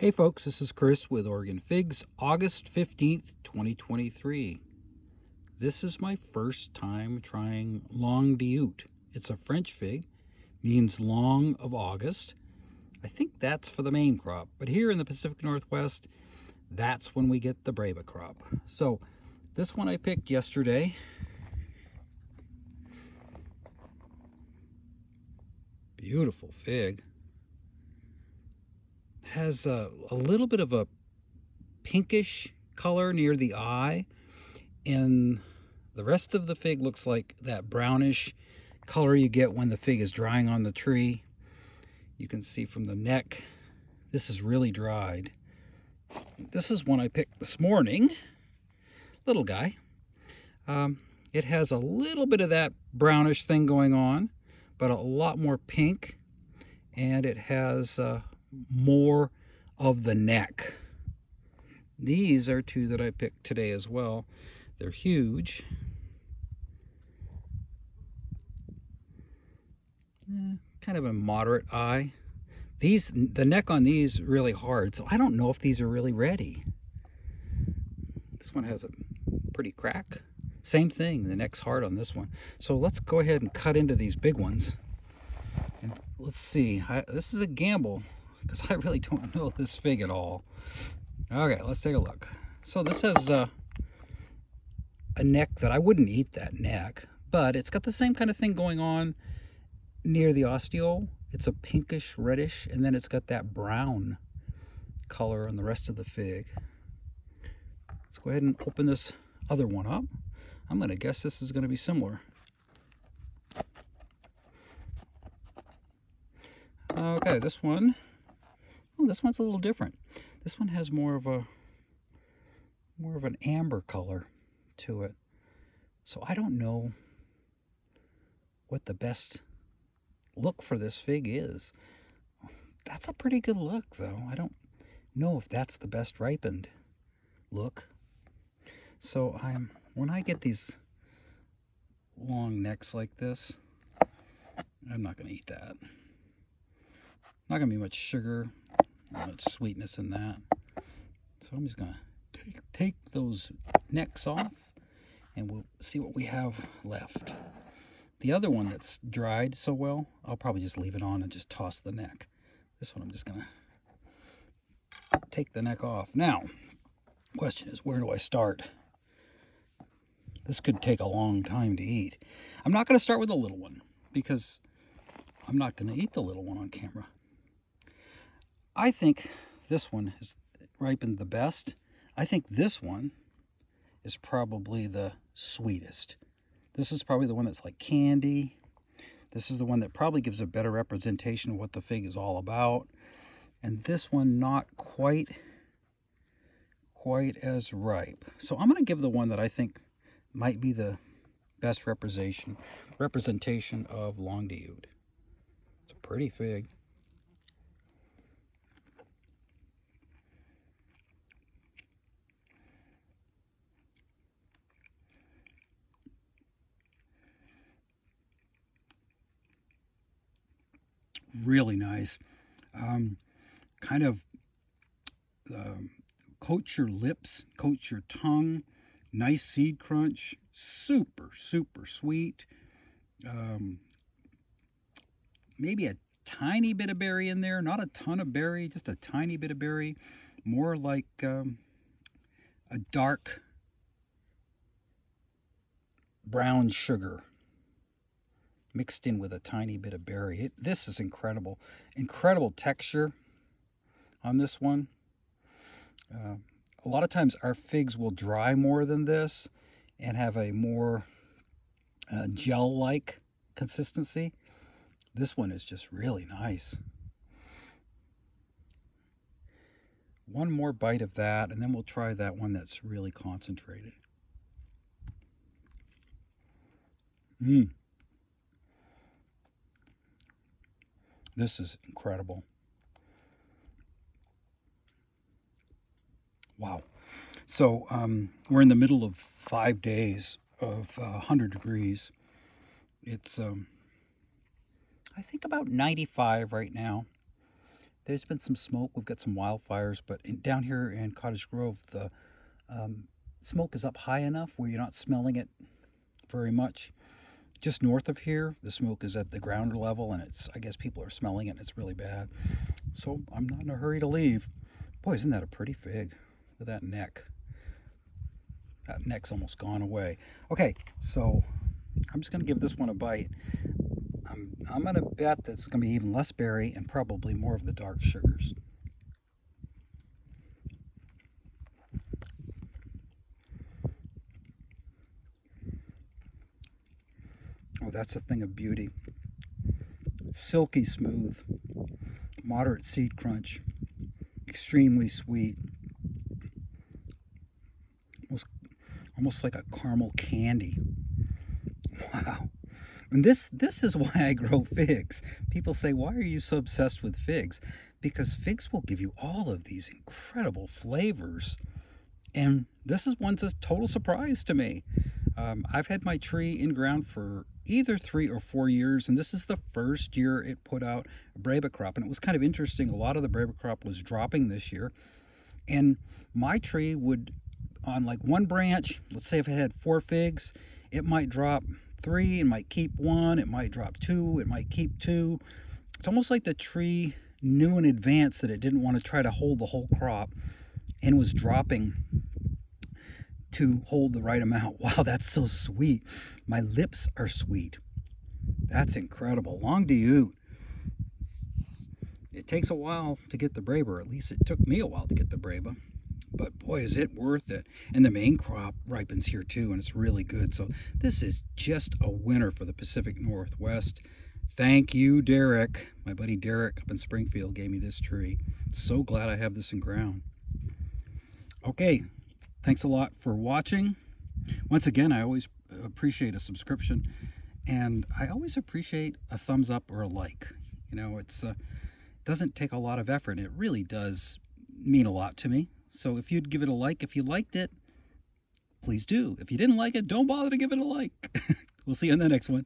Hey folks, this is Chris with Oregon Figs, August 15th, 2023. This is my first time trying Longue. It's a French fig, means long of August. I think that's for the main crop, but here in the Pacific Northwest, that's when we get the Breba crop. So this one I picked yesterday. Beautiful fig. Has a little bit of a pinkish color near the eye, and the rest of the fig looks like that brownish color you get when the fig is drying on the tree. You can see from the neck, this is really dried. This is one I picked this morning. Little guy. It has a little bit of that brownish thing going on, but a lot more pink, and it has more of the neck. These are two that I picked today as well. They're huge. Kind of a moderate eye. The neck on these really hard, so I don't know if these are really ready. This one has a pretty crack. Same thing, the neck's hard on this one. So let's go ahead and cut into these big ones. And let's see, this is a gamble because I really don't know this fig at all. Okay, let's take a look. So this has a neck that I wouldn't eat that neck, but it's got the same kind of thing going on near the osteo. It's a pinkish reddish, and then it's got that brown color on the rest of the fig. Let's go ahead and open this other one up. I'm going to guess this is going to be similar. Okay, this one, oh, this one's a little different. This one has more of an amber color to it. So I don't know what the best look for this fig is. That's a pretty good look, though. I don't know if that's the best ripened look. So when I get these long necks like this, I'm not going to eat that. Not going to be much sugar, not much sweetness in that. So I'm just going to take those necks off, and we'll see what we have left. The other one that's dried so well, I'll probably just leave it on and just toss the neck. This one I'm just going to take the neck off. Now, the question is, where do I start? This could take a long time to eat. I'm not going to start with the little one because I'm not going to eat the little one on camera. I think this one is ripened the best. I think this one is probably the sweetest. This is probably the one that's like candy. This is the one that probably gives a better representation of what the fig is all about. And this one not quite as ripe. So I'm going to give the one that I think might be the best representation of Longue. It's a pretty fig. Really nice. Kind of coats your lips, coats your tongue. Nice seed crunch. Super sweet. Maybe a tiny bit of berry in there. Not a ton of berry, just a tiny bit of berry. More like a dark brown sugar mixed in with a tiny bit of berry. This is incredible. Incredible texture on this one. A lot of times our figs will dry more than this and have a more gel-like consistency. This one is just really nice. One more bite of that, and then we'll try that one that's really concentrated. This is incredible. Wow. So we're in the middle of 5 days of 100 degrees. It's, I think, about 95 right now. There's been some smoke. We've got some wildfires, but down here in Cottage Grove, the smoke is up high enough where you're not smelling it very much. Just north of here, the smoke is at the ground level, and I guess people are smelling it, and it's really bad. So I'm not in a hurry to leave. Boy, isn't that a pretty fig? Look at that neck. That neck's almost gone away. Okay, so I'm just going to give this one a bite. I'm going to bet that it's going to be even less berry and probably more of the dark sugars. Oh, that's a thing of beauty. Silky smooth, moderate seed crunch, extremely sweet, almost like a caramel candy. Wow. And this is why I grow figs. People say, why are you so obsessed with figs? Because figs will give you all of these incredible flavors. And this is one's a total surprise to me. I've had my tree in ground for either 3 or 4 years, and this is the first year it put out a Breba crop. And it was kind of interesting. A lot of the Breba crop was dropping this year. And my tree would, on like one branch, let's say if it had 4 figs, it might drop 3, it might keep 1, it might drop 2, it might keep 2. It's almost like the tree knew in advance that it didn't want to try to hold the whole crop and was dropping to hold the right amount. Wow, that's so sweet. My lips are sweet. That's incredible. Longue. It takes a while to get the Breba, or at least it took me a while to get the Breba. But boy, is it worth it. And the main crop ripens here too, and it's really good. So this is just a winner for the Pacific Northwest. Thank you, Derek. My buddy Derek up in Springfield gave me this tree. So glad I have this in ground. Okay, thanks a lot for watching. Once again, I always appreciate a subscription, and I always appreciate a thumbs up or a like. You know, it doesn't take a lot of effort. It really does mean a lot to me. So if you'd give it a like, if you liked it, please do. If you didn't like it, don't bother to give it a like. We'll see you on the next one.